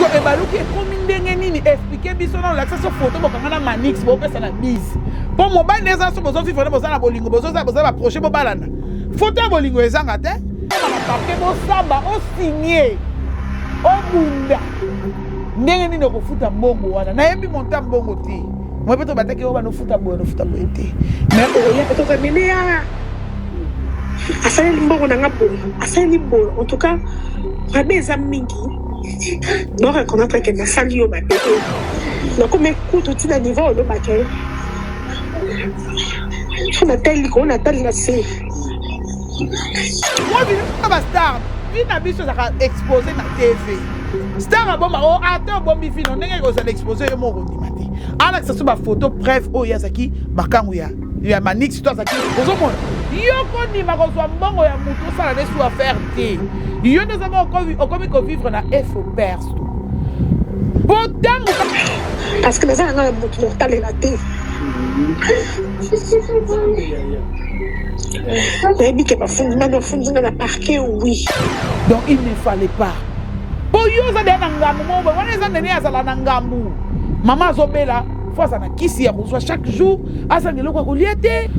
siko ebaluki ekomi ndenge nini expliquer biso na laksa so photo bokanga na manix bopesa na bise po mobile neza so bozo vivre boza na bolingo bozo ba projet bobalana photo ya bolingo ezanga te na papier bosamba o signer o bunda ndenge nini okofuta mbongo wana nayebi monta mbongo te moi peut-être bataki o banofuta boye te mais oya peut-être meneya asali mbongo na ngapo asali mbongo en tout cas rabeza mingi non reconnaître que na sali yo ba pété na comme écoute tu na niveau le baké on a tel la c'est moi je pas star vina biso za exposer na TV star bomba o attends bombi fino ndenge ko za exposer yo mo ndimati ala que ça soit photo bref o yazaki bakangu ya manix toi zaki ozomona yo ko ndima ko zwa mbongo ya mutu sala desu affaire te yo nous avons okomi ko vivre na effo perso potango parce que les gens ont mutu mortal la te oui. Donc il ne fallait pas. Pour yo za na ngambu mo ba wana za ndene azala na ngambu. Mama zobela fois ça na kisi ya kozwa chaque jour asangelo kwa kuliete.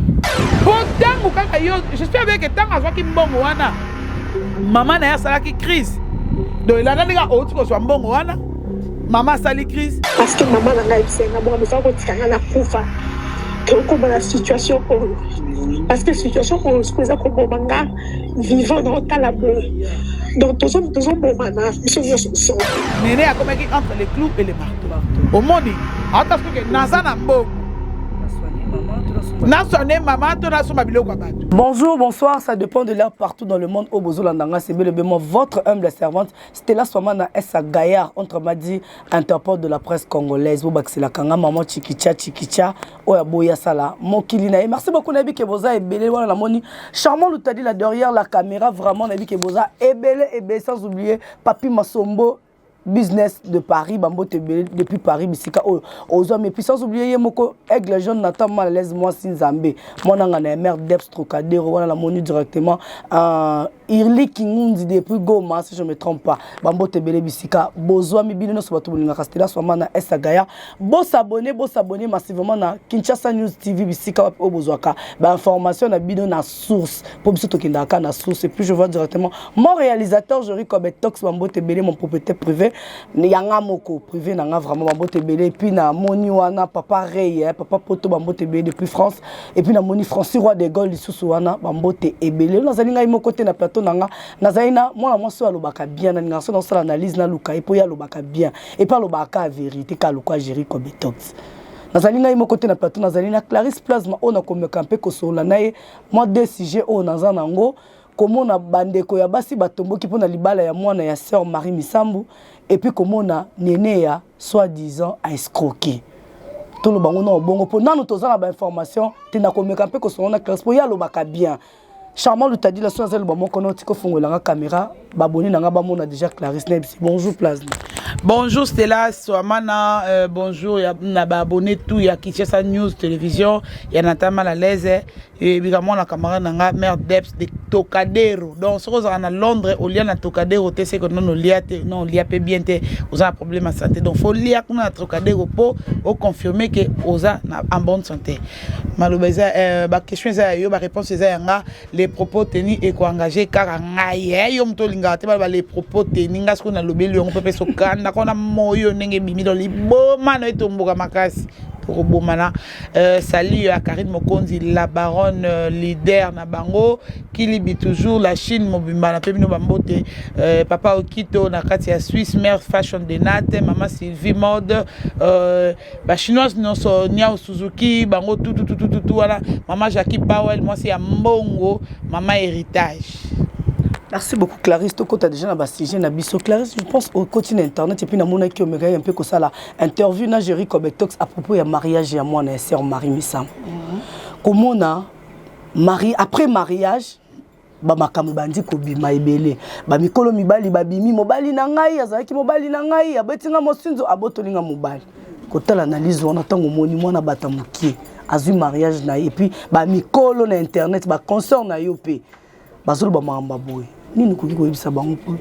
Potango kaka yo j'espère bien que tant azwa ki mbongo wana. Mama na ya sala ki crise. Donc il a ndinga oti ko zwa mbongo wana. Mama sali crise parce que maman na ngai senga bo ba ko tikanga na kufa. Comme la situation parce que la situation qu'on se pose comme manga vivant dans ta labo dans tous bon mana sont néné a comme entre les clous et les marteaux au monde attention que nazana mbo bonjour, bonsoir, ça dépend de l'heure partout dans le monde. Au Bozolandanga, c'est bel et bien votre humble servante. Stella Swamana Essa Gaillard, entre Madi, interprète de la presse congolaise. Bobaxila Kanga, maman Chikicha, Oya Boya Sala, Mokilina. Merci beaucoup, Nabi Keboza et Belé, voilà la moni. Charmant, l'outadi là derrière la caméra, vraiment, Nabi Keboza et Belé, sans oublier Papi Masombo. Business de Paris, Bambo Tebele, depuis Paris, Bissika, aux hommes, et puis sans oublier, Yemoko, Aigle Jaune, Nathan Malaise, moi, Sinzambé, mon angana, mère Debs, Trocadéro, voilà la monnaie directement, Irli Kingundi, depuis Goma, si je ne me trompe pas, Bambo Tebele, Bissika, Bozoa, Mibino, Sobatoulinga, Castella, Swamana, Essagaya, beau s'abonner massivement à Kinshasa News TV, Bissika, au Bozoaka, information, na bidon, na source, pour Bissota Kindaka, na source, et puis je vois directement mon réalisateur, Jory Kobetox, Bambo Tebele, mon propriétaire privé, Yanga moko privé nanga vraiment Bambo Tebele et puis na moni wana papa Rey papa poto Bambo Tebele depuis France et puis na moni Francis Roi de Gaulle lisusu wana Bambo Tebele nazali ngai moko te na plateau nanga nazali na mwana mwasi alobaka bien na ngarso na sala analyse na luka et puis alobaka bien et pas alobaka vérité ka lokwa Jory Kobetox nazali ngai moko te na plateau nazali na Clarisse Plasma ona komeka mpe ko sola naye moi deux sujets o naza nango comment na bandeko ya basi batombo ki pona libala ya mwana ya sœur Marie Misambu et puis comment na néné ya soi-disant a escroqué tout le bango na bongo po nanu tozana ba information te na komeka mpe ko sona classe po ya lobaka bien charmant le tadi la so zel ba moko no tiko fongola nga caméra baboni na nga ba mona déjà Clarisse Nebsi bonjour Plasma. Bonjour Stella Swamana, bonjour, il y a abonné tout, il y a Kinshasa News Télévision, il y a Nathan Malaise, et évidemment la camarade n'a mère Debs de Tocadéro. Donc, ce qu'on a à Londres, au lien à Tocadéro, c'est que non, on lia bien, on a un problème de santé. Donc, il faut lire qu'on a Tocadéro pour confirmer que on a en bonne santé. Malheureusement, ma question est ma réponse est les propos tenus et quoi engagés car les propos tenus, ce qu'on a l'obéli, on peut se nakona moyo nenge bimi do liboma no etomboka makasi to bomana salut à Karine Mokonzi la baronne leader na bango qui libi toujours la Chine mobimba na pemino bambote papa Okito na kati ya Swiss mère fashion de Nate maman Sylvie mode ba chinoise non so Niao Suzuki bango tout voilà maman Jackie Powell moi c'est à Mbongo maman héritage. Merci beaucoup Clarisse. Tu as déjà un sujet na biso Clarisse. Je pense au continent internet et puis na mona qui omega un peu comme ça la interview na Jory Kobetox à propos ya mariage ya moi na sœur Marie Misambu. Comment na mari après mariage ba makambo bandi ko bima ebele ba mikolo mibali ba bimi mobali na ngai azaki mobali na ngai abetinga mosinzo abotolinga mobali. Kotala analyse on attend moni mwana batamuki azui mariage na et puis ba mikolo na internet ba concert na yo pe bazolo ba mamba boy. Nini kuki ko yebisa bango po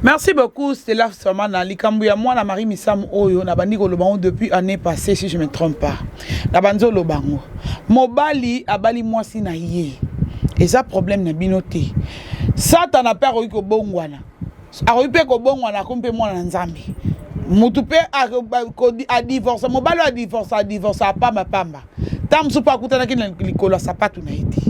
Merci beaucoup, Stella Somana. Likambu ya moi na Marie Misam Oyo na bandi kolobango depuis année passée si je me trompe pas. Na banzo lobango. Mobali abali mwasi na ye. Et ça problème na binoté. Satan na père ko bongwana. A pe ko bongwana ko mpe mwana nzambe. Mutu pe a divorce, mobali a divorce pamba. Tam supa kutana ki likolo sapatu na iti.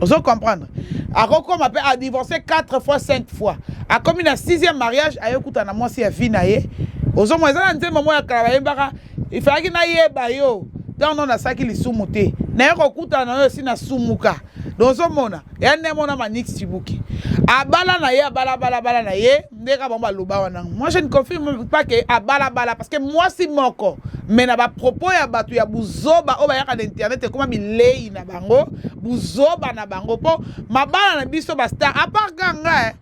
Vous comprendre? Ako m'appelle a divorcé 4 fois 5 fois. A comme na 6e mariage a yokuta na mwasi ya vie na ye. Ozo mo ezala nte maman ya kala yebaka. Il fallait que na yeba yo. Donc non na saki li sumuté. Na yoko kuta na yo si na sumuka. Donc ozo mona. Ya ne mona manix tibuki. Abala na ye bala na ye. Ndeka bomba loba wana. Moi je ne confirme pas que abala parce que moi si moko. Mais na ba propos ya batu ya buzoba o ba ya ka internet comme bilei na bango. Buzoba na bango po mabala na biso ba star à part ganga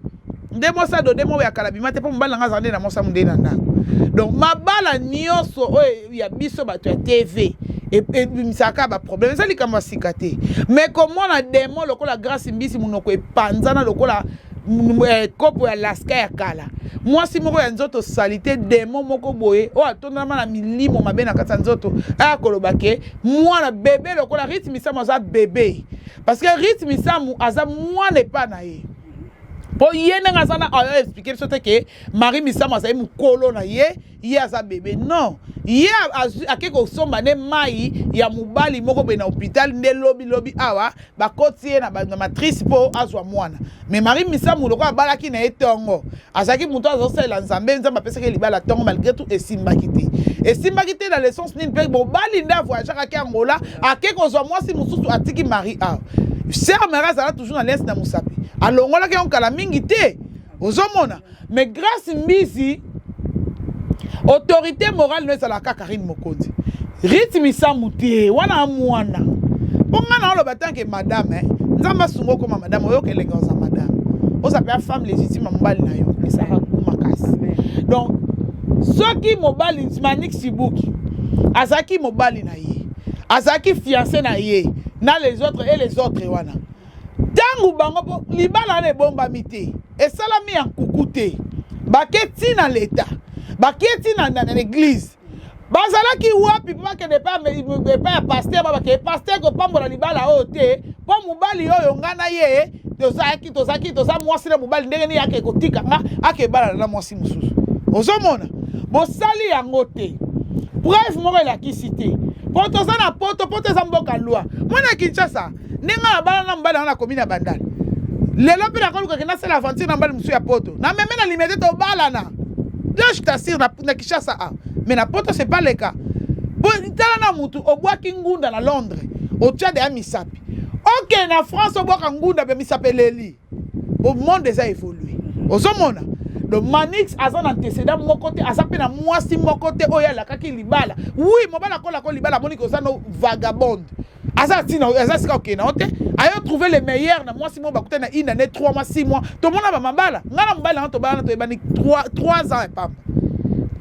ndemo sa do demo ya kala bimate po mbala nga zande na mosa munde na ndako. Donc mabala nyonso o ya biso batu ya TV et misaka ba problème ça li kama sikate. Mais comment na demo lokola grâce mbisi munoko epanzana lokola kopo ya laska ya kala. Moi si moko ya nzoto salité démon moko boye o atonda na milimo mabe na kata nzoto a kolobake moi na bébé lokola rythme ça moza bébé parce que rythme ça aza moi n'est pas na ye po yene ngazana a expliquer sote que Marie Misama za mukolo na ye aza bébé non ye akeko somba ne mai ya mubali moko be na hôpital ne lobi awa ba kotie na matrice po azwa mwana mais Marie Misama lokwa balaki na etongo azaki muto azosela nzambe nzamba pesa ke libala tongo malgré tout esimbaki te dans le sens ni pe bo bali nda voyage ka Angola akeko zwa mwasi mususu atiki Marie a Sœur Mara zala toujours dans l'est na musapi alongola ke on kala mingi te ozomona mais grâce mbisi autorité morale no ezala ka Karine Mokonzi rythme sa mutie wana mwana bonga na lo batanke madame nzamba sungo koma madame oyo kelenga za madame o s'appelle femme légitime mobali na yo et ça makasi donc soki mobali Manix Sibuki azaki mobali na ye azaki fiancé na ye na les autres wana tangu bango libala ne bomba mité et salami en kukute baketi na l'état baketi na l'église bazalaki wapi pa ke ne pas pasteur ba ke pasteur ko pambola libala ote po mobali oyo ngana ye tozaki mwasi na mobali ndenge ni yake kotika nga akebala na mwasi mususu ozomona bosali yango te bref moko elakisi te po toza na poto za mboka lwa mwana Kinshasa ninga na bala na mbala na komina bandala lelo pe na koluka kena sala aventure na mbala musu ya poto na meme na limite to bala na là je t'assure na Kinshasa mais na poto c'est pas le cas bon tala na mutu obwaki ngunda na Londres au tia de misapi OK na France obwaka ngunda be misapi leli au monde déjà évolué ozomona le Manix azan antécédent mon côté azape na mwasi mon côté oya la kaki libala oui mobala kola ko libala moni ko zano vagabonde azati na azasika OK na ote ayo trouver les meilleurs na mwasi mo bakuta na une année 3 mois 6 mois to mona ba mabala ngana mbala to bala to ebani 3 ans et pas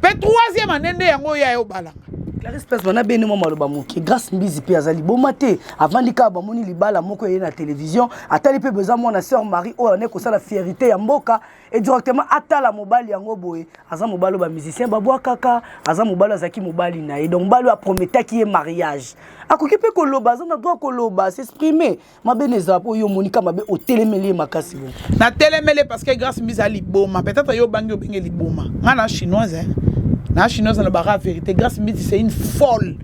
pe 3e année nde yango ya yo balanga Clarisse Place bana bene mo maloba moki grâce mbizi pe azali bomate avant lika ba moni libala moko ye na télévision atali pe besoin mona sœur Marie o ne ko sala fierté ya mboka et directement atala mobali yango boye aza mobalo ba musicien ba bwa kaka aza mobalo azaki mobali na ye donc mobalo a prometaki ki mariage akoki pe ko loba aza na droit ko loba s'exprimer ma beneza po yo monika mabe o telemele makasi bon na telemele parce que grâce mbizi ali boma peut-être yo bangi obenge liboma ngana chinoise na chinoise na bara vérité grâce mbizi c'est une folle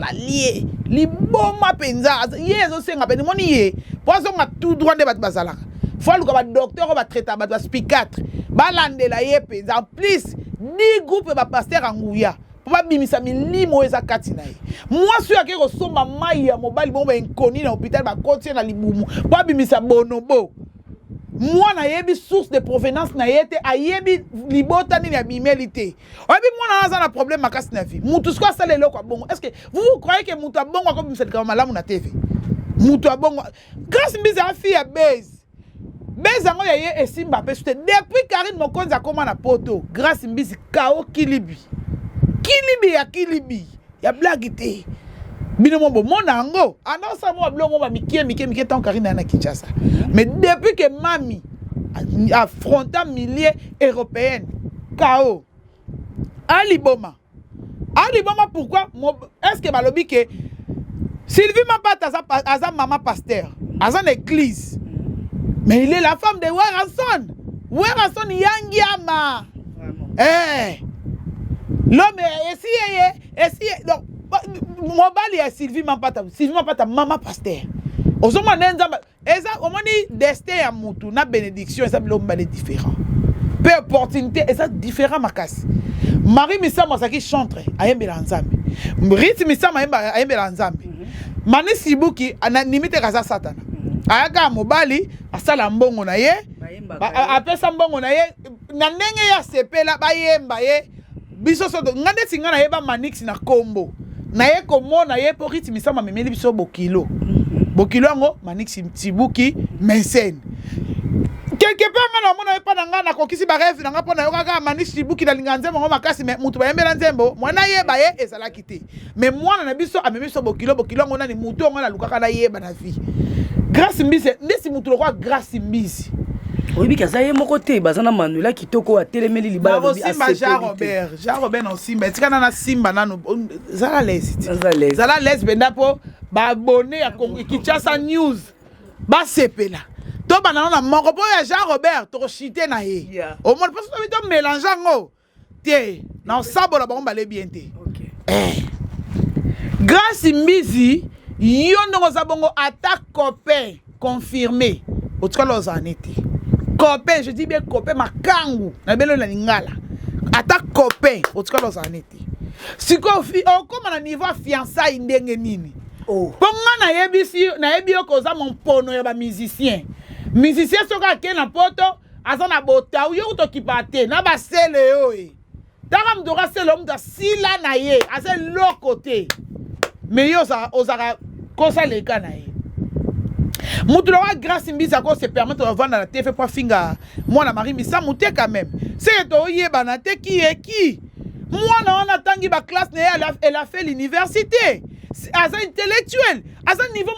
alliée liboma penza yezo senga pe moni ye poison nga tout droit de bat bazalaka folle ko ba docteur ko ba traiter ba psychiatre ba landela ye penza en plus ni groupe ba pasteur anguya po ba bimisa milimo eza kati na ye moi suis aké ko somba mai ya mobile bomba inconnu na hôpital ba continue na libumu po bimisa bonobo moi na yebi source de provenance na yete ayebi libota ni ya bimelité oyebi moi na za na problème makasi na vie mutu sko sala eloko bongo est-ce que vous croyez que mutu bongo comme cette kama malamu na TV mutu bongo grâce mbiza fille ya base ngo ya ye esimba pe sute depuis Karine Mokonzi akoma na poto grâce mbizi kao kilibi ya blague te bino mo mona ngo anonsa mo blongo ba mikie tant Karine na Kinshasa mais depuis que mami affrontant milliers européennes. KO. Ali Boma, pourquoi? Est-ce que balobi que Sylvie Mapata a maman pasteur, a une église, mais il est la femme de Werason. Werason Yangiama. L'homme est donc Mobali est Sylvie Mapata maman pasteur. Osoma nenzamba, eza omoni destin ya mutu na bénédiction, eza l'homme est différent. Peu opportunité, eza différent makasi. Marie Misama Saki chantre ayembela nzambe. Riti Misama ayembela nzambe. Mani Sibuki ana limite kaza satana. Ayaka mobali asala mbongo na ye. Apesa mbongo na ye na ndenge ya sepela bayemba ye. Biso so ngande singa na yeba manix na kombo. Na ye komona ye po Riti Misama memeli biso bokilo. Bokilo ngo manix Sibuki mensene. Quelque part ngana mona pas ngana kokisi ba rêve nga pona yoka manix Sibuki na linganze mo makasi mais mutu ba yembela nzembo mwana yeba ye ezala kité mais mwana na biso amemi so bokilo ngona ni mutu ngona lukaka na yeba na vie grâce mbisi ndesi mutu lokwa grâce mbisi oyibi kaza ye moko te bazana Manuela kitoko atelemeli libala lobi a Jean Robert non simba tikana na simba nano zala les benda po ba abonné ya Kinshasa News ba sepela to banana na moko po ya Jean Robert to chité na ye au monde parce que to mélanger ngo tie na sabo la ba mbale bien te grâce mbizi yo ndongo za bongo attaque copain confirmé au tout cas los anete copain je dis bien copain makangu na belo na lingala attaque copain au tout cas los anete siko fi o comme na niveau fiançailles ndenge nini ponga na yebi okoza mon pono ya ba musicien soka ke na poto azana bota uyo to kipate na ba sele yo Dara mdora sele omda sila na ye ase lo côté mais yo ozaka kosa leka na ye mutu la grâce mbisa ko se permettre de vendre la TV pour finga moi Marie Misa muté quand même c'est to yeba na te qui est qui moi on a tangi ba classe elle a fait l'université à un intellectuel à un niveau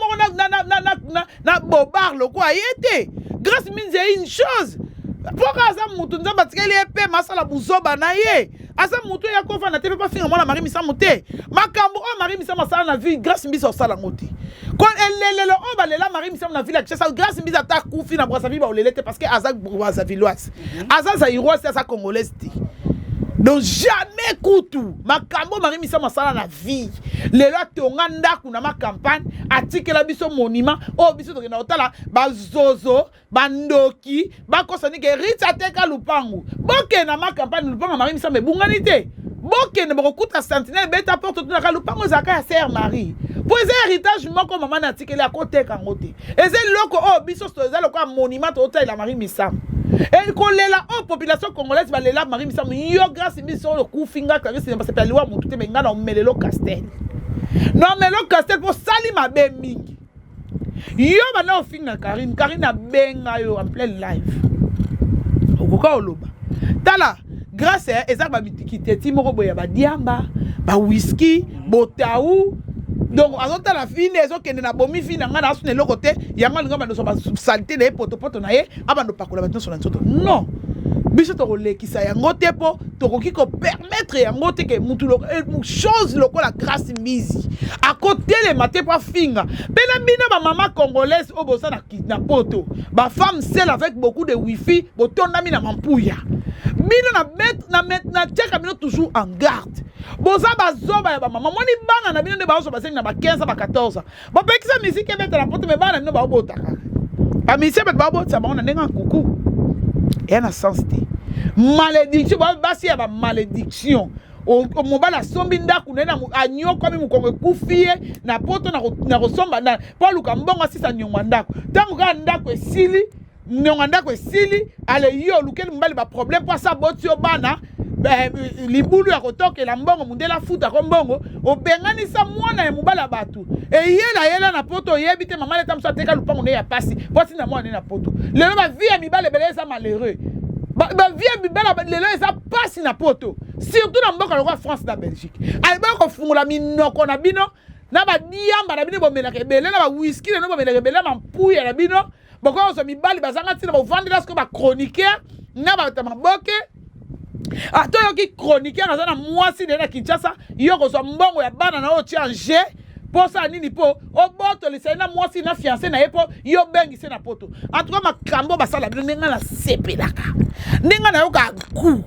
na bobar le quoi était grâce mine une chose pourquoi ça mutu nzamba tikeli epé masala buzoba na ye asa mutu ya ko fa na te pas finga moi Marie Misa muté makambo o Marie Misa masala na vie grâce mbisa sala ngoti quand elle on va la Marie Misa na ville ça grâce mbisa ta kufi na brasa vie ba olelete parce que azak brasa villoise azak zaïrois c'est ça congolaise. Donc jamais kutu makambo Marie Misa masala na vie lelo tonga ndaku na ma campagne atike la biso monument o biso to na otala ba zozo bandoki ba kosani ke rita teka lupangu boke na ma campagne lupangu Marie Misa me bunganité boke ne bokuta sentinelle beta porte to na lupangu zaka ya sœur Marie pour les héritage moko maman atike la côté kangote et c'est loko o biso to za loko monument to otala Marie Misa. Et qu'on est là, oh, population congolaise va là, Marie Misa, yo grâce à le coup finger, car c'est parce que le roi monte, mais on met le castel. Non, mais le castel pour salir ma belle mingi. Yo maintenant au finger Karine a benga yo en plein live. Okoka oloba. Tala, grâce à ezak ba mitikite ti moko boya ba diamba, ba whisky, botaou. Donc, à la fin, les autres qui n'ont pas mis fin à la fin de l'autre côté, il y a un peu de saleté de potopoto naé, avant de pas collaborer sur l'autre. Non. Biso to relais qui ça y a ngote po to qui ko permettre ya ngote que mutu chose loko la grâce mise à côté les maté pas finga pena bina ba maman congolaise au bossa na poto ba femme seule avec beaucoup de wifi botonda mina mampuya bina na tcheka bino toujours en garde boza bazoba ya ba maman moni bana na bino de ba so ba 5 na ba 15 ba 14 ba pekisa musique beta na poto me bana no ba botaka ba musique beta ba botsa ba on na coucou et un sens de malédiction basi ya ba malédiction o mobala sombi ndaku na anyo comme mukongo kufie na poto na rosomba na Paul Kambonga sisa nyonga ndaku tango ka ndaku esili nyonga ndaku esili ale yo lukeli mbali ba problème pour ça botio bana libulu ya kotoke la mbongo mundela futa ko mbongo obengani sa mwana ya mubala batu e yela na poto yebite mama leta mso teka lupango ne ya pasi poti na mwana na poto lelo ba vie ya mibale beleza malheureux ba vie ya mibale lelo eza pasi na poto surtout na mboka lokwa France na Belgique alba ko fungula minoko na bino na ba diamba na bino bomela ke bele na ba whisky na bomela ke bele mampuya na bino boko so mibali bazanga tina ba vendre ce ba chroniqueur na ba tamaboke ato yo ki chroniqueur na mwasi de na Kinshasa yo ko so mbongo ya bana na o tianje posa nini po oboto lisa na mwasi na fiancé na yepo yo bengi se na poto en tout cas makambo basala bino ninga na sepelaka ninga na yo ka ku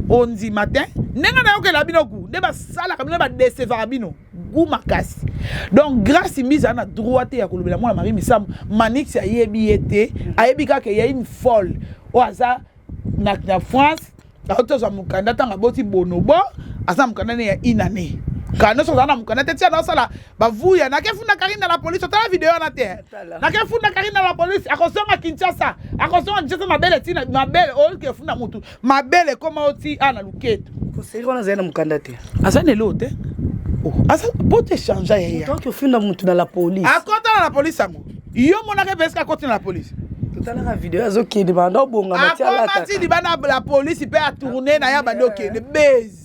on dit matin ninga na yo ke la bino ku ne basala ka bino ba décevoir bino gu makasi donc grâce mise na droite ya kolobela mwana Marie Misam Manix ya yebi ete ayebi ka ke ya une folle o aza na France auto za mukanda tanga boti bonobo asa mukanda ne ya inane quand nous sommes en train de faire ça, bah vous, il y a qui font la carine dans la police. Tu as la vidéo na terre. Na qui font la carine dans la police. À cause de Kinshasa, à cause de Kinshasa, ma belle, ma belle, oh qui font la moto, ma belle, comment aussi à la louquette. C'est quoi na mukandate? Asa ne l'autre. Oh, asa pour te changer. Donc au fond dans la police. À côté de la police, amo. Yo mon arrêt parce qu'à côté de la police. Tout à l'heure la vidéo azo qui demande bon à partir de la police il peut tourner na ya badoke le base.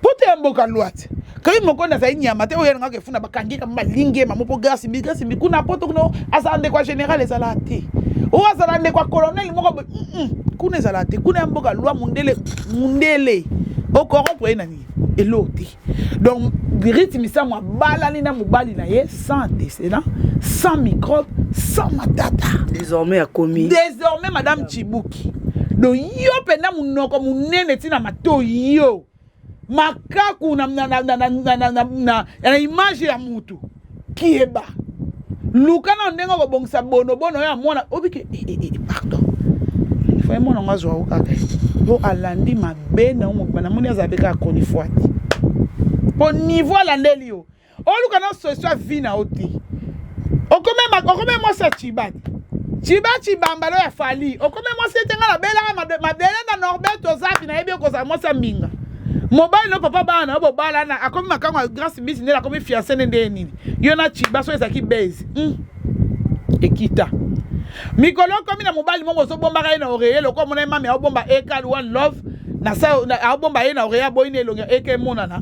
Pote mboka lwate kari moko na za nyama te oyenga ke funa bakangika malinge mamopo grâce mi kuna poto kuno asande kwa général ezalate o azalande kwa colonel moko kuna ezalate kuna mboka lwa mundele o corrompre nani eloti donc rythme ça moi balani na mobali na ye sans antécédent sans microbe sans matata désormais a commis madame Chibuki donc yo pena munoko munene tina mato yo makaku na image ya mutu kieba luka na ndengo ko bongisa bono ya mwana obike pardon il faut mwana ngazwa ukaka bo alandi mabe na mo bana moni azabeka koni fuati po niveau alandeli yo oluka na so vina oti okome mo sa chibati bambalo ya fali okome mo se tenga la bela mabele na Norbert Ozapi na yebi ko sa mo sa minga mobile no papa bana obo bala na akomi makango grâce mise ne la komi fiancé nde nini yo na chiba so ezaki base ekita mikolo komi na mobile mongo so bomba ka na oreille loko mona mama ya bomba ekal one love na sa na bomba ye na oreille boy ne longa eke monana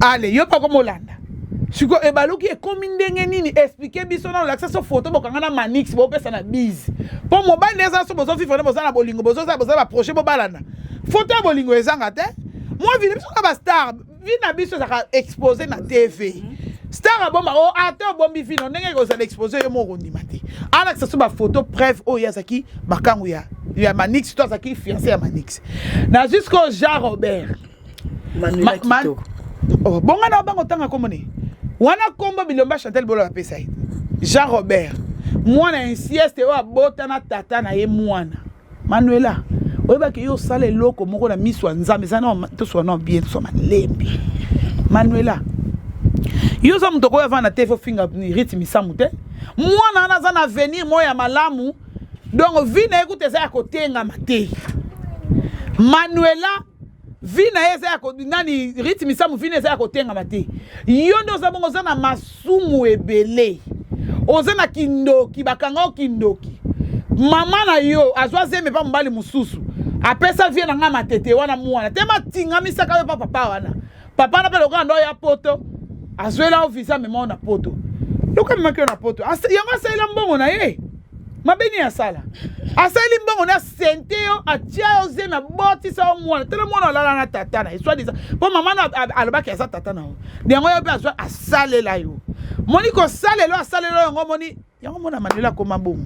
ale yo pa ko molanda siko ebaluki ekomi ndenge nini expliquer biso na l'accès so photo bokanga na Manix bo pesa na bise po mobile neza so bozo fifone bozo na bolingo bozo ba proche bo balana photo ya bolingo ezanga te moi vini biso ka star vina biso za exposer na TV star bomba o ate bombi vino ndenge ko za exposer yo moko ndima te ala que ça soit ba photo preuve o ya zaki makangu ya Manix to zaki fiancé ya Manix na jusqu'au Jean Robert oh bonga na bango tanga komone wana kombo bilomba Chantel Bolo la pesa Jean Robert mwana insieste o abota na tata na ye mwana Manuela oyeba ke yo sala eloko moko na miso nzambe zana to so na bien to so malembi Manuela yo za mutoko ya vana tefo finger rythme samute mwana na za na venir moya malamu donc vina ekute za kotenga mate Manuela vina eza ya nani rythme samu vina eza ya kotenga mate yo ndo za bongo za na masumu ebele oza na kindoki bakanga kindoki mama na yo azwa zeme pa mbali mususu apesa vie na nga matete wana mwana tema tinga misaka yo papa wana papa na pelo ndo ya poto azwela ofisa mema na poto loka mmakyo na poto yango asala mbongo na ye mabeni ya sala asali mbongo na senteo atia yo zeme boti sa mwana tele mwana lala na tata na iswa disa po mama na alobaki asa tata na yango yo pe azwa asalela yo moni ko salelo yango moni yango mona Manuela koma bongo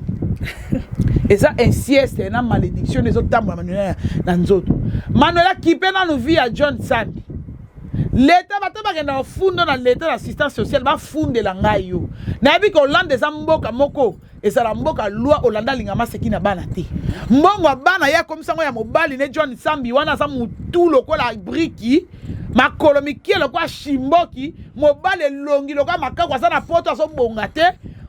et ça insieste na malédiction des autres tambola Manuela na nzoto Manuela kipe na no via John Sandy l'état bataba kenda ofundo na l'état d'assistance sociale ba funde la ngai yo na bi ko Hollande za mboka moko ezala mboka loi Hollande lingama seki na bana te mbongo bana ya komisango ya mobali ne John Sambi wana za mutu lokola briki makolo mikie lokwa shimboki mobali longi lokwa makako za na poto aso bonga te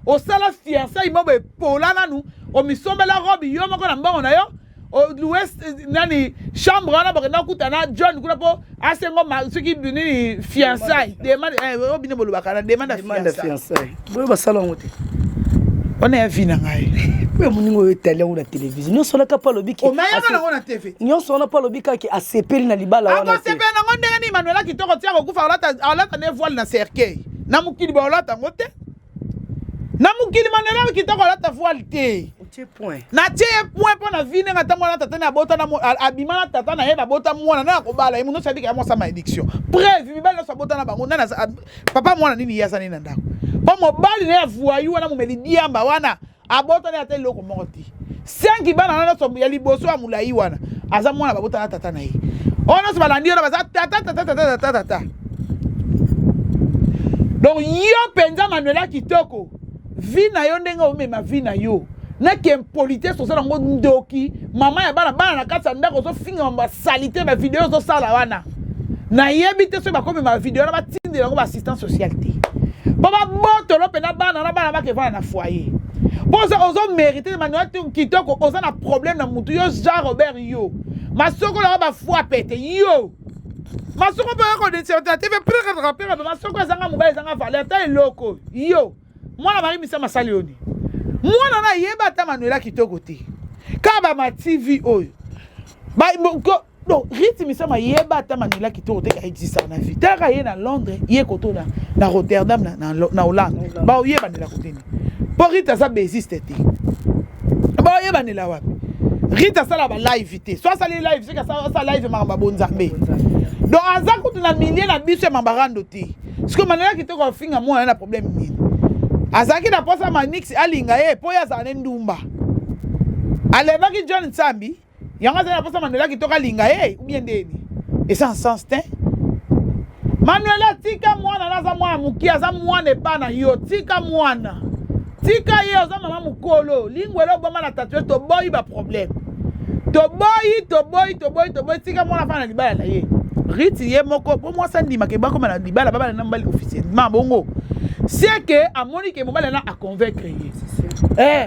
osala fiança imobe polana nu o misombela robi yo moko na mbongo na yo o l'ouest nani chambre wana bakenda kutana John kuna po asengo soki nini fiançailles demande obine bolo bakana demande fiançailles boyo basala ngote on est vina ngai boyo muningo italien ou la télévision nyo sona ka pa lobiki o maya na ngona TV nyo sona pa lobika ki asepeli na libala wana te asepeli na ngonde ni Manuela kitoko tia ko kufa olata ne voile na cercueil na mukili ba olata ngote Na mukili Manuela kitoko la ta voile te. Point. Na tie point pour na vie nga tamona tata na bota na abima na tata na yeba bota mwana na ko bala imuno sabi ka mo sa malédiction. Bref, bibala so bota na bango na papa mwana nini yasa nini ndako. Ba mo bali na voyou na mo melidiamba wana abota na ate loko moti. 5 bana na so ya liboso ya mulai wana. Aza mwana babota na tata na yi. Ona so balandi ona baza tata. Donc yo penza Manuela kitoko. Vi na yo ndenga o mema vi na yo. Na ki impolitesse so sala ngo ndoki mama ya bana na kasa ndako so finga mba salite ba vidéo so sala wana na yebite so ba comme ma vidéo na ba tinde ngo ba assistant social te baba boto lo pena bana ba ke vana na foyer pour ça ozo mériter Manuela kitoko oza na problème na mutu yo Jean Robert yo masoko la ba foi pété yo masoko ba ko de TV prendre masoko zanga mobile zanga valeur ta eloko yo moi la mari misa masalioni mwana na yeba ta Manuela kitoko te kaba ma TV oyo ba no rythme sama yeba ta Manuela kitoko te ka existe na vie ta ye na Londres ye koto na Rotterdam na Hollande ba yeba ni la côté ni pour Rita ça existe te ba yeba ni la wapi Rita ça la ba live te soit ça les live c'est que ça live mamba bonzambe donc azakutu na milieu na biso mambarando te parce que Manuela kitoko finga moi na problème ni azaki na posa Manix alinga po ya zane ndumba alebaki John Nsambi yanga za posa Manuela kitoko alinga ou bien ndeni et ça en sens te Manuela tika mwana naza mwana mukia za mwana pa na yo tika mwana tika ye za mama mukolo lingwelo boma na tatoué to boy ba problème to boy tika mwana fa na libala na ye riti ye moko pour moi ça ndima ke ba comme na libala baba na mbali officiellement bongo c'est que à Monique mobile là à convaincre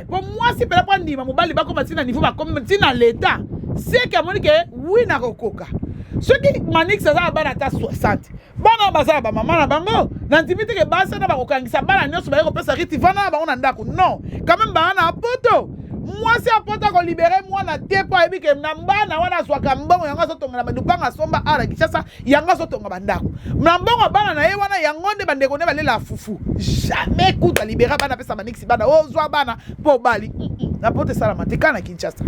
pour moi c'est pas prendre ndima mobile ba comme tina niveau ba comme tina l'état c'est que Monique oui na kokoka ce qui Manix ça ba na ta 60 bana baza ba mama na bango na ndimite ke basa na ba kokangisa bana nyoso ba ko pesa riti vana ba on ndako non quand même ba na poto moi c'est apporter ko libérer moi na tepa ebi ke na mbana wana swaka mbongo yanga sotonga na badupanga somba ala kishasa yanga sotonga bandako na mbongo bana na ye wana yangonde bandeko ne balela fufu jamais kuta libérer bana pesa Manix bana ozwa bana po bali na pote sala matika na Kinshasa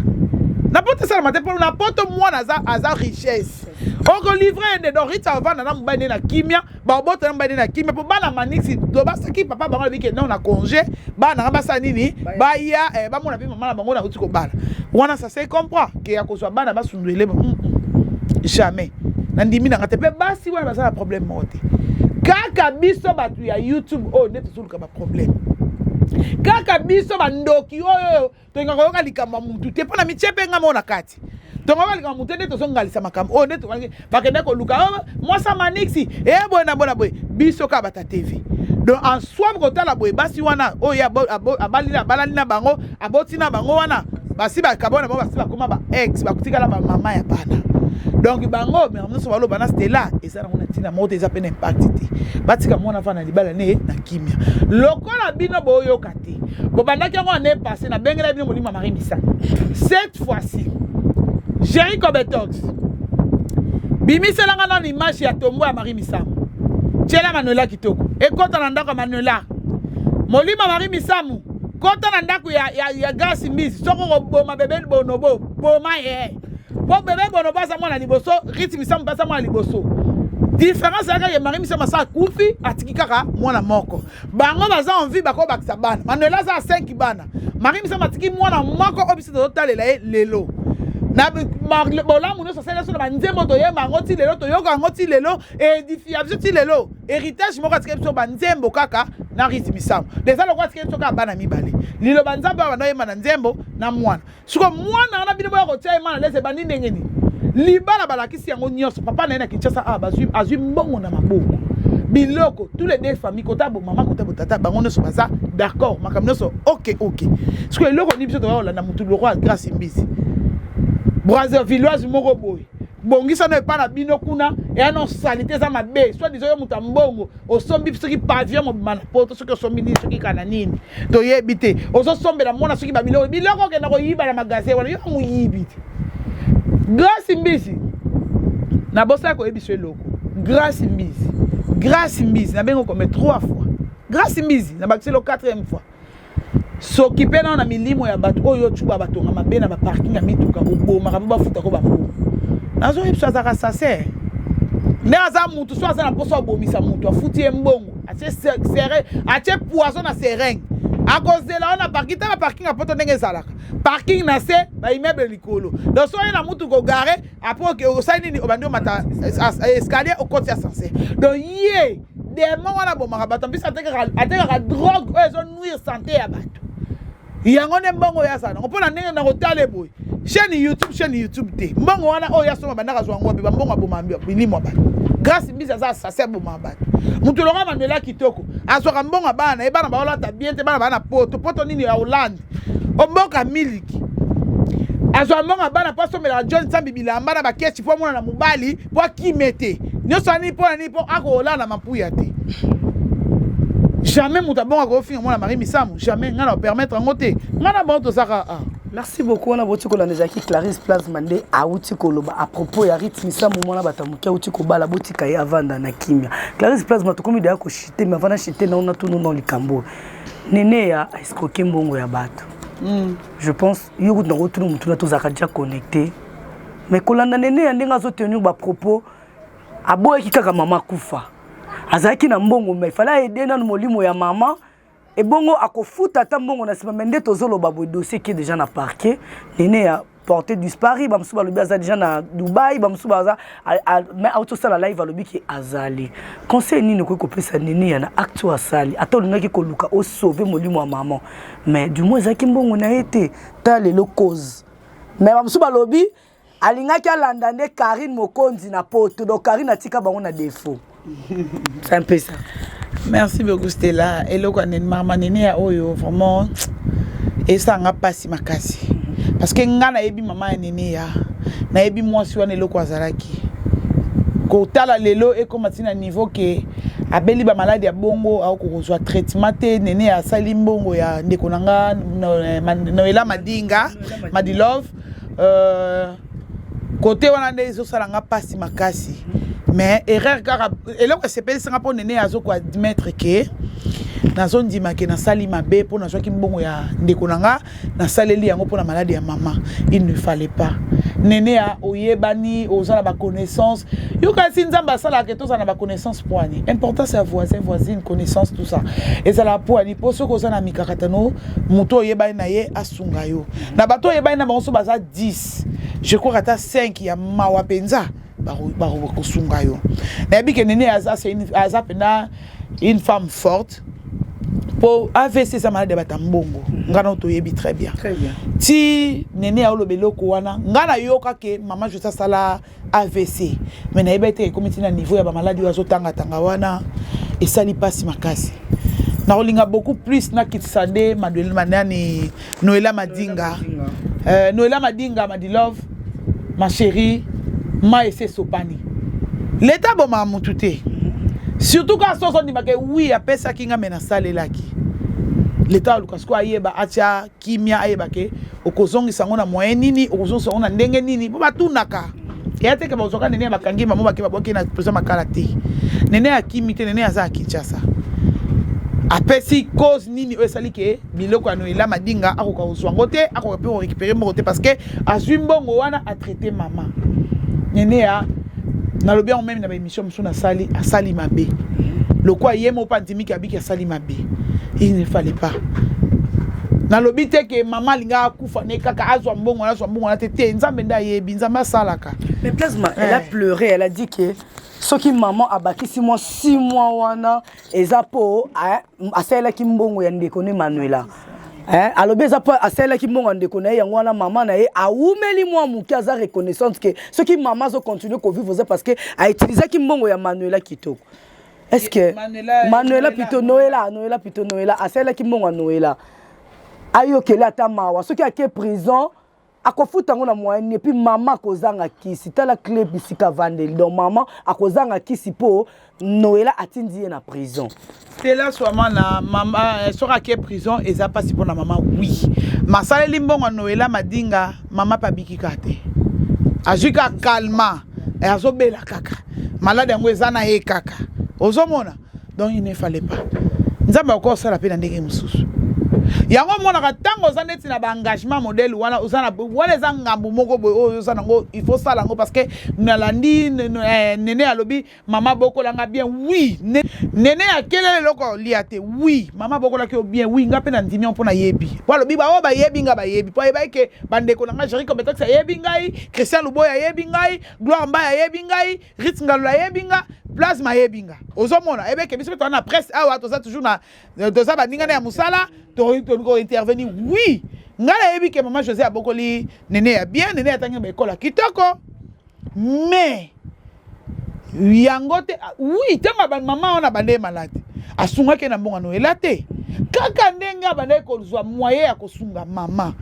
na pote sala matika pour na poto moi na za richesse oko livrer de dorita vana na mbane na kimia ba boto na mbane na kimia pour bana Manix do basaki papa bango biki non na congé bana basa nini ba ya ba mona bi mama na bango na uti ko bana wana ça se comprend que ya ko so bana basundwele jamais na ndimi na ngatepe basi wana basa problème moté kaka biso batu ya YouTube oh neto suluka ba problème kaka biso bandoki oyo to ngako ka likamba mutu te pona michepe ngamo na kati donc on va le monter de son galisa makam oh net bakende ko luka moi ça Manix bona boy biso ka bata TV donc en soi ko tala boy basi wana oh ya balali na bango aboti na bango wana basi ba kabona basi ba koma ba ex ba kutika la ba mama ya bana donc bango mais on so balo bana c'était là et ça on a tina moto eza pe impact te batika mona fa na libala ne na kimia lokola bino boyo kate bo bandaki ngo ne passé na bengela bino molima Marie Misa cette fois-ci Jerry Cobetox bimiselanga na image ya tombo ya Marie Misamu tshela Manuela kitoko ekota na ndako Manuela molima Marie Misamu kota na ndako ya Grace Mbisi soko ko boma bebe bonobo boma ye po bebe bonobo sa mwana liboso Riti Misamu basa mwana liboso différence ya Marie Misamu sa kufi atikikaka mwana moko bango baza envie bako bakisa bana Manuela za 5 bana Marie Misamu atiki mwana moko obisi to talela lelo na bola muno so sala so na nzembo to ye mangoti lelo to yoka ngoti lelo edification ti lelo héritage moko atike so banzembo kaka na Riti Misamu déjà lo kwatike so ka bana mibale lilo banzambo ba no ye mana nzembo na mwana suko mwana na bino ko tia mana lese bandi ndengeni libala balakisi yango nyonso papa na na Kinshasa azwi mbongo na maboko biloko tous les deux familles kota bo mama kota bo tata bango no so baza d'accord makamno so OK suko eloko ni biso to wala na mutu le roi Grace Mbisi Brazzaville villoise moko boy bongisa na pa na bino kuna et non salité za mabe soit disons yo mutambongo osombi soki pavillon mo mana poto soki osombi ni soki kana nini to yebite oso sombela mona soki ba biloko ke na ko yiba na magasin wana yo mu yibite Grace Mbisi na bosa ko yebiso eloko Grace Mbisi na bengo comme 3 fois Grace Mbisi na bakiselo 4e fois s'occuper na milimo ya bato oyo tuba bato na mabe na ba parking ya mituka oboma ka ba futa ko ba mbo nazo yipsa za sase na za mutu so za na poso obomisa mutu afuti embongo atie serre atie poison na sereng à cause de là on a parking ta parking a poto ndenge zalaka parking na se ba immeuble likolo donc so na mutu ko gare après que o saini ni obandi o mata escalier au côté ascenseur donc yé des moments na bomaka bato mbisa ateka drogue oyo nuire santé ya bato yango ne mbongo ya sana opona ndenge na hotale boy chaîne YouTube te mbongo wana oyo yasoma bandaka zwango be mbongo abomambi bilimo bato grâce mbisa za sase bomama bato mutu longa Manuela kitoko asoka mbongo bana e bana baola ta bien te bana poto nini ya Hollande omboka miliki azwa mbongo bana paso mela John Sambi bilamba na bakesi po mona na mobali po kimete nyoso ani po ako Hollande mapuya te jamais muta bonga ko finga mona Marie Misamu jamais ngana permettre ngote ngana bon to saka merci beaucoup on a voté qu'on a déjà qui Clarisse Place Mandé a outi koloba à propos ya rythme Misamu mona batamukia outi ko bala boti kai avanda na kimia Clarisse Place matokomi de ko chiter mais avant chiter na on a tout dans le cambo nene ya escroquer mbongo ya bato je pense yo na retour mutu na to zaka déjà connecté mais kolanda nene ya ndenga zo tenir ba propos aboye kikaka mama kufa azaki na mbongo mais fala aider na molimo ya mama et bongo akofuta ta mbongo na sima mende tozolo ba dossier qui est déjà na parquet nene ya porté disparu ba msuba lobi aza déjà na Dubai ba msuba aza mais auto sala live alobi ki azali conseil nini ko kopesa nene ya na acte asali ata lingaki ko luka o sauver molimo ya mama mais du moins azaki mbongo na été ta lelo cause mais ba msuba lobi alingaki alanda nde Karine Mokonzi na poto donc Karine atika bango na défaut. C'est un peu ça. Merci beaucoup Stella. Et le quoi maman nene ya oyo vraiment et ça nga pasi makasi. Parce que nga na ebi maman nene ya na ebi mwasi wana eloko azalaki. Ko tala lelo et comme atina niveau que abeli ba malade ya bongo au ko reçoit traitement te nene ya sali mbongo ya ndeko nanga Noela Madinga Madilove côté wana nde zo sala nga pasi makasi. Mais erreur car eloko sepeli sanga po nene azo ko admettre que nazo ndima ke na sali mabe po na soki mbongo ya ndeko nanga na saleli yango po na maladie ya maman il ne fallait pas nene a oyebani ozana ba connaissance yo ka sinzamba sala ke to sana ba connaissance poani important c'est voisine connaissance tout ça et ça la poani po soko ozana mikakatano muto oyebani na ye asunga yo na bato oyebani na bango so baza 10 je crois ata 5 ya mawa penza baro kosunga yo na bi ke nene aza c'est une femme forte pour AVC ça malade batambongo ngana to yebi très bien ti nene ya olobeloko wana ngana yoka ke maman je sala AVC mais na ebete komiti na niveau ya ba malade yo azotanga tanga wana et sali passe makasi na olinga beaucoup plus na kitsade Manuela manani Noela Madinga Noela Madinga Madilove ma chérie ma ese sopani l'état bon ma mutute surtout quand on dit que oui a pesa kinga mena sale laki l'état lukas ko ayeba acha kimia ayeba ke okozongi sango na moyen nini okozongi sango na ndenge nini bo batunaka ya te ke bozoka nene bakangi mamu bake baboki na pesa makala te nene akimite nene aza Kinshasa apesi cause nini esali ke biloko ya Noela Madinga akoka ozwango te akoka pe récupérer mo te parce que azwi mbongo wana a traiter maman nene ya na lobi on même na émission musu na sali asali mabe le quoi yemo pandémie ki abiki asali mabe il ne fallait pas na lobi te ke maman linga kufa ne kaka azwa mbongo na te nzambe nda yebi nzamba salaka mais plasma elle a pleuré elle a dit que ce qui maman a bâti 6 mois wana ezapo a sala ki mbongo ya ndeko ne Manuela alobi ezapo asala ki mbongo ndeko na yango wana maman na ye aumeli mwa muki aza reconnaissante que ce qui maman zo continuer ko vivre parce que a utilisé ki mbongo ya Manuela kitoko. Est-ce que Manuela plutôt Noela asala ki mbongo Noela ayokela ata mawa soki ake prison akofuta ngona moyen et puis maman kozanga kisi tala clé bisika vandel donc maman akozanga kisi po Noela atindi na prison. C'est là soit na maman sera qui prison et ça passe pour la maman oui. Masala limbongo Noela Madinga maman pa biki kate. Ajuka calma et azobela kaka. Malade yango ezana ye kaka. Ozomona donc il ne fallait pas. Nzamba ko sala pe na ndenge mususu. yango monaka tango za neti na ba engagement modèle wana ozana wala za ngambu moko boyo ozana ngo il faut ça lango parce que nalandi nene alobi mama bokola nga bien oui nene akele loko liate oui mama bokola ki bien oui nga pe na ndimi on pona yebi wala bi ba o ba yebi nga ba yebi po eba ke bandeko na nga jeri ko beto sa yebi ngai Christian Luboya yebi ngai Gloire Mbaya yebi ngai Ritz Ngalula yebi nga Plasma yebinga ozomona ebe ke biso to na presse awa to za toujours na to za baninga na musala to intervenir oui ngala yebi ke maman José abokoli nene ya bien nene atangi ba école kitoko mais yangote oui tanga ba maman ona bande malade asunga ke na mbonga no elate kaka ndenga bande ko zwa moyen ya kosunga mama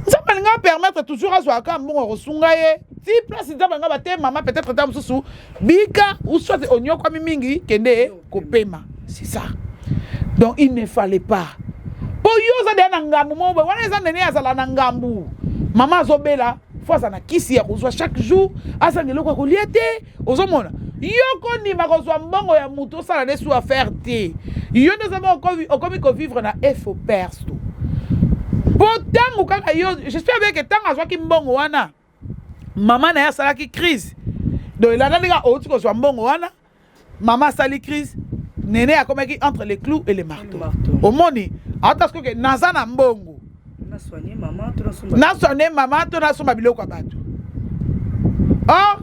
nzamba nga permettre toujours azwa ka mbonga kosunga ye si place nzamba nga bate mama peut-être ta mususu bika ou soit onyoko mingi kende kopema c'est ça donc il ne fallait pas po yoza de na ngambu mo wana eza nene azala na ngambu mama azobela fois na kisi ya kozwa chaque jour asangelo kwa koliete ozomona yoko ni makozwa mbongo ya muto sala desu à faire te yo ndozama okomi ko vivre na effo persto potango kaka yo j'espère bien que tango azwa ki mbongo wana maman na ya sala ki crise donc la nanga oti ko zwa mbongo wana maman sali crise nene akomaki entre les clous et les marteaux au moni atasko ke nazana mbongo na soigner maman to na somba biloko abatu oh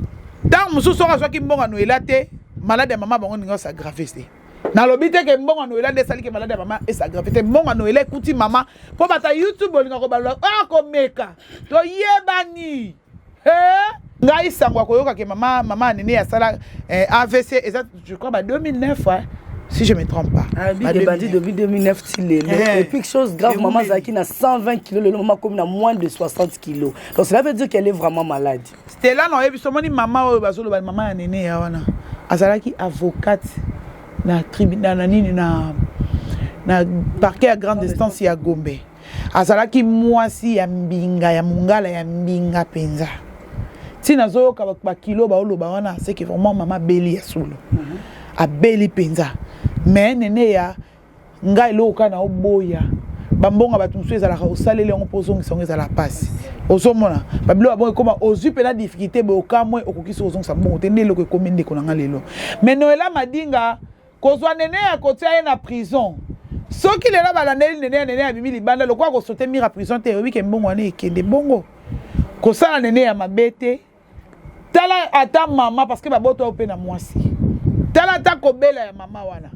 tant mususu azwa ki mbongo no elate malade maman bango ninga s'aggraver c'est na lobite ke mbongo no elate sali ke malade maman et s'aggraver te mbongo no elate kuti maman po bata YouTube olinga ko balwa ko meka to yebani ngai sangwa koyoka ke maman nene ya sala AVC exact je crois ba 2009 ouais, si je me trompe pas des bandits depuis 2009 et puis chose grave maman Zaki na 120 kg le maman comme na moins de 60 kg donc cela veut dire qu'elle est vraiment malade c'était là non et puis somoni maman bazolo ba maman ya nene ya wana azalaki avocate na tribunal na nini na parquet à grande instance ya Gombe azalaki mwasi ya mbinga ya mungala ya mbinga penza si nazoyoka ba kilo ba oloba wana c'est que vraiment maman beli ya solo a beli penza mais nene ya ngai loka na oboya bambonga batumsu ezalaka osaleli yango pozongi songo ezala pasi ozomona babilo abongo koma ozu pe na difficulté be okamwe okokisi ozongisa mbongo te ndelo ko komende ko nanga lelo mais Noela Madinga kozwa nene ya kotia ye na prison soki lelo balandeli nene ya bimi libanda lokwa ko sauter mira prison te obi ke mbongo ane ekende bongo kosala nene ya mabete tala ata mama parce que baboto ope na mwasi tala ta kobela ya mama wana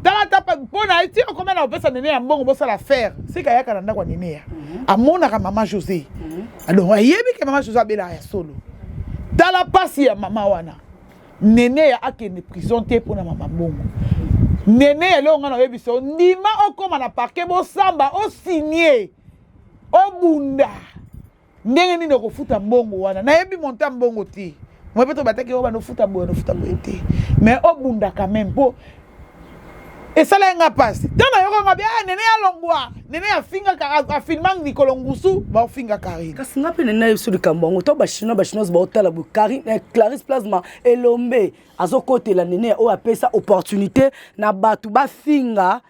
tala ta pona iti okoma na opesa nene ya mbongo bosa la faire sika yaka na ndako nene ya amona ka mama José alors ayebi ke mama José abela ya solo tala pasi ya mama wana nene ya akene prison te pona mama mbongo nene ya leo ngana oyebi so ndima okoma na parquet bo samba o signer obunda ndenge nini okofuta mbongo wana nayebi monta mbongo te moi peut-être bataki oba no futa boye te mais obunda quand même po et ça là nga passe tana yoko nga bien nene ya longwa nene ya finga ka filmang ni kolongusu ba finga Karine kasi nga pe nene sur le kambongo to ba chinois ba otala bu Karine Clarisse Plasma elombe azokote la nene o apesa opportunité na batu ba finga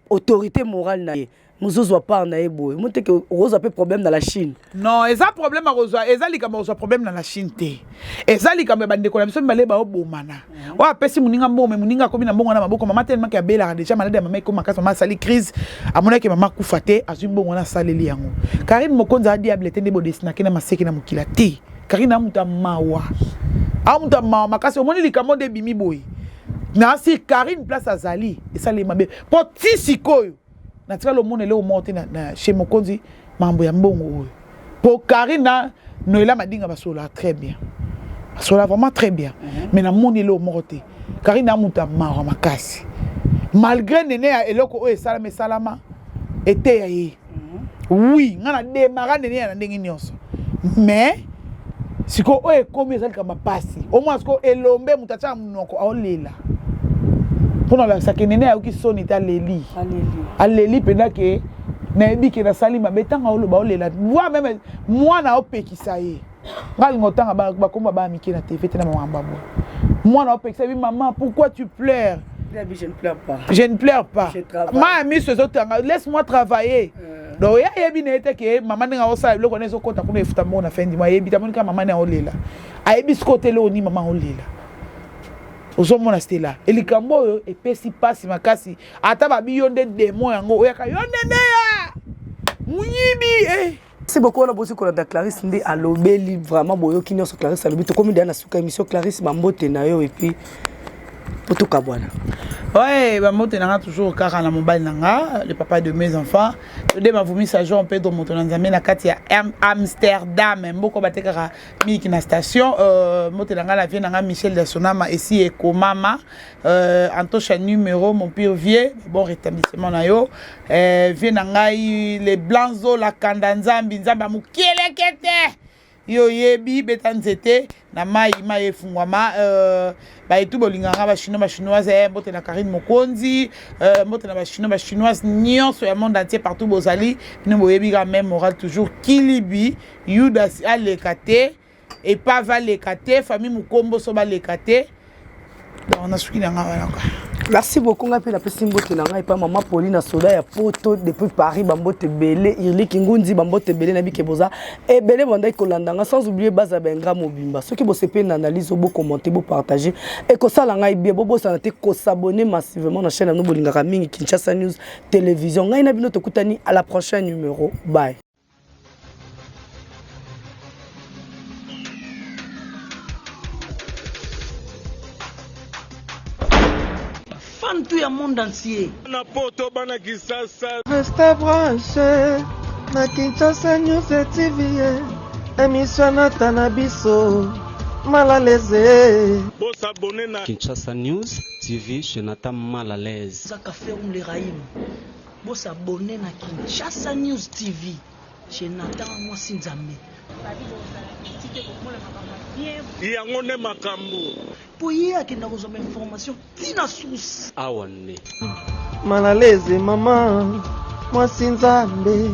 autorité morale na ye muzozo pa na ebo monte que rose peu problème dans la Chine non eza problème à rose eza likama rose problème dans la Chine te eza likama bandeko na biso mbale ba obomana wa pesi muninga mbome muninga komi na mbongo na maboko mama tellement que abela déjà malade mama ko makasa mama sali crise amona que mama kufa te azwi mbongo na saleli yango Karine Mokonza a diable te ndebo desina kena maseki na mukila te Karine amuta mawa makasi omoni likama de bimi boy na si Karine place azali esali mabe poti sikoyo na tika lo mone leo monte na chez Mokonzi mambo ya mbongo oyo po Karina Noela Madinga basola très bien basola vraiment très bien mais na mone leo monte Karina muta mara makasi malgré nene ya eloko oyo salama était ya ye oui ngana démarrer nene ya ndenge nyonso mais siko oyo komi ezali kama pasi au moins siko elombe mutacha munoko aolela pona la sakenene ya ukisoni ta leli pena ke na ebiki na sali mabetanga oloba olela moi même moi na opekisa ye ngali ngotanga ba komba ba miki na TV te na mama bo moi na opekisa bi maman pourquoi tu pleures Je ne pleure pas. Je ne pleure pas. Je travaille. Moi, ami, laisse-moi travailler. Donc, il y a bien été que maman n'a pas ça, le connaît au côté qu'on est foutamment na fin du mois. Il y a bien que maman n'a pas là. A ebi côté là, on dit maman olila. Ozomona stela. Elikambo et pesi pasi makasi. Ata ba biyonde démon yango oyaka yonde ya. Muyibi Merci beaucoup, on a besoin de Clarisse Ndé à l'obéli, vraiment, boyo qui nous Clarisse à l'obéli. Comme il y a une émission Clarisse Mambote Nayo et puis pour tout Kabwana. Ouais, Mambote Nanga toujours car na mobile nanga, le papa de mes enfants. Le m'a vomi sa joie en Pedro Motonanzame na kati ya Amsterdam, mboko batekara miki na station. Motenanga la vie nanga Michel de Sonama ici et Komama. Antocha numéro mon pire vieux, bon rétablissement na yo. Vie nanga les blancs la kandanzambi nzamba mukele kete. Yo yebi betanzete na mai efungwama ba etu bolinganga ba chinoise mbote na Karine Mokonzi mbote na ba chinoise nyonso ya monde entier partout bozali nous boyebi quand même moral toujours kilibi yudas alekate et pas va lekate famille mukombo so ba lekate donc on a suki na ngaba quoi. Merci beaucoup ngapi la pesi mbote nanga et pas maman Pauline Soda ya poto depuis Paris bambote belé Irli Kingunzi bambote belé na bikeboza et belé banda kolandanga sans oublier baza benga mobimba ceux qui bo se une analyse bo commenter bo partager et ko sala ngai bien bo sana te ko s'abonner massivement na chaîne no bolingaka mingi Kinshasa News télévision ngai na bino to kutani à la prochaine numéro bye. Tout le monde entier. Restez branché na Kinshasa News TV. Émission na Tanabiso Malalese. Kinshasa News TV chez Nathan Malalese. Ça café on les raïm. Bo s'abonner na Kinshasa News TV chez Nathan Mwasinzambe. yango ne makambo po ye akenda kozoma information tina source awane Malalese mama Mwasinzambe